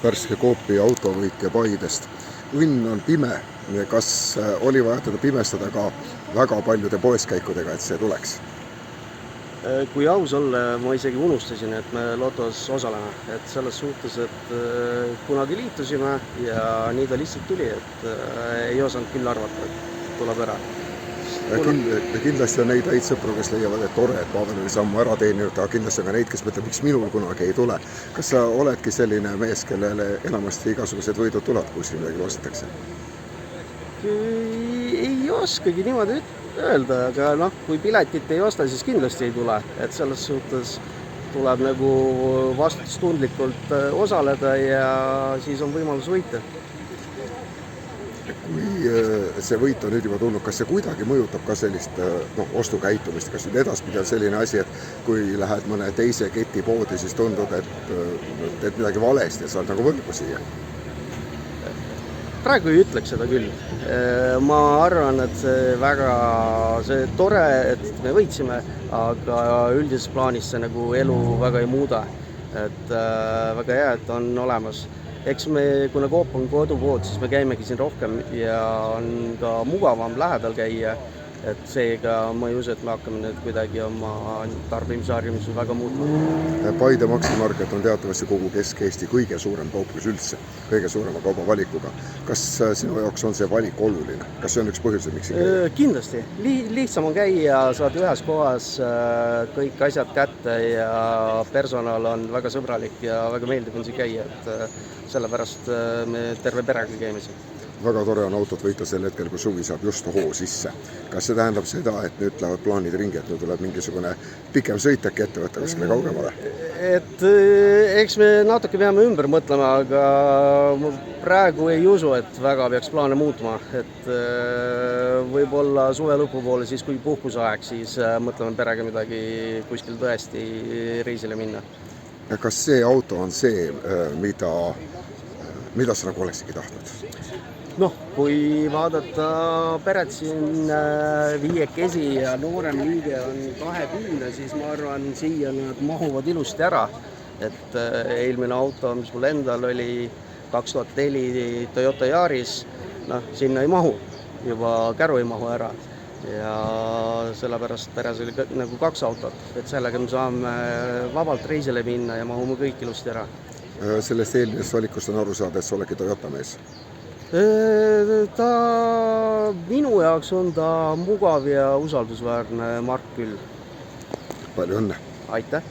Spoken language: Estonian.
värske Coopi autovõitja Paidest. Õnn on pime. Kas oli vaja teda pimestada ka väga paljude poeskäikudega, et see tuleks? Kui aus olla, ma isegi unustasin, et me lotos osaleme. Et selles suhtes, et kunagi liitusime ja nii ta lihtsalt tuli, et ei osanud küll arvata, et tuleb ära. Kindlasti on neid häid sõpru, kes leiavad, et tore, et Pavel oli sammu ära teeninud, aga kindlasti on ka neid, kes mõtleb, miks minul kunagi ei tule. Kas sa oledki selline mees, kellele enamasti igasugused võidud tulevad, kui siin midagi vastatakse? Ei oskagi niimoodi öelda, aga kui piletit ei osta, siis kindlasti ei tule. Et selles suhtes tuleb nagu vastutustundlikult osaleda ja siis on võimalus võita. Kui see võit on nüüd juba tulnud, kas see kuidagi mõjutab ka sellist ostukäitumist? Kas nüüd edaspidi on selline asi, et kui lähed mõne teise keti poodi, siis tundub, et midagi valesti ja saad nagu võrgu siia? Praegu ei ütleks seda küll. Ma arvan, et see tore, et me võitsime, aga üldises plaanis see nagu elu väga ei muuda. Et väga hea, et on olemas. Eks me, kuna Coop on kodupood, siis me käimegi siin rohkem ja on ka mugavam lähedal käia. Et seega ma ei usu, et me hakkame nüüd kuidagi oma tarbimisharjumusi väga muutma. Paide Maximarket on teatavasti kogu Kesk-Eesti kõige suurem kauplus üldse, kõige suurema kaubavalikuga. Kas sinu jaoks on see valik oluline? Kas see on üks põhjus, miks siin käia? Kindlasti. Lihtsam on käia, saad ühes kohas kõik asjad kätte ja personal on väga sõbralik ja väga meeldib on siin käia. Et sellepärast me terve perega käime siin. Väga tore on autot võita sel hetkel, kui suvi saab just hoo sisse. Kas see tähendab seda, et nüüd lähevad plaanid ringi, et nüüd tuleb mingisugune pikem sõit äkki ette võtta kuskile kaugemale? Et eks me natuke peame ümber mõtlema, aga praegu ei usu, et väga peaks plaane muutma. Et võib-olla suve lõpu poole, siis kui puhkusaeg, siis mõtleme perega midagi kuskil tõesti reisile minna. Kas see auto on see, mida sa nagu oleksigi tahtnud? Kui vaadata peret siin viiekesi ja noorem liige on 20, siis ma arvan, siia nad mahuvad ilusti ära. Et eelmine auto, mis mul endal oli 2004 Toyota Yaris, sinna ei mahu, juba käru ei mahu ära. Ja sellepärast peres oli nagu 2 autot, et sellega me saame vabalt reisile minna ja mahume kõik ilusti ära. Sellest eelmisest valikust on aru saada, et sa oledki Toyota mees? Minu jaoks on ta mugav ja usaldusväärne mark küll. Palju õnne! Aitäh!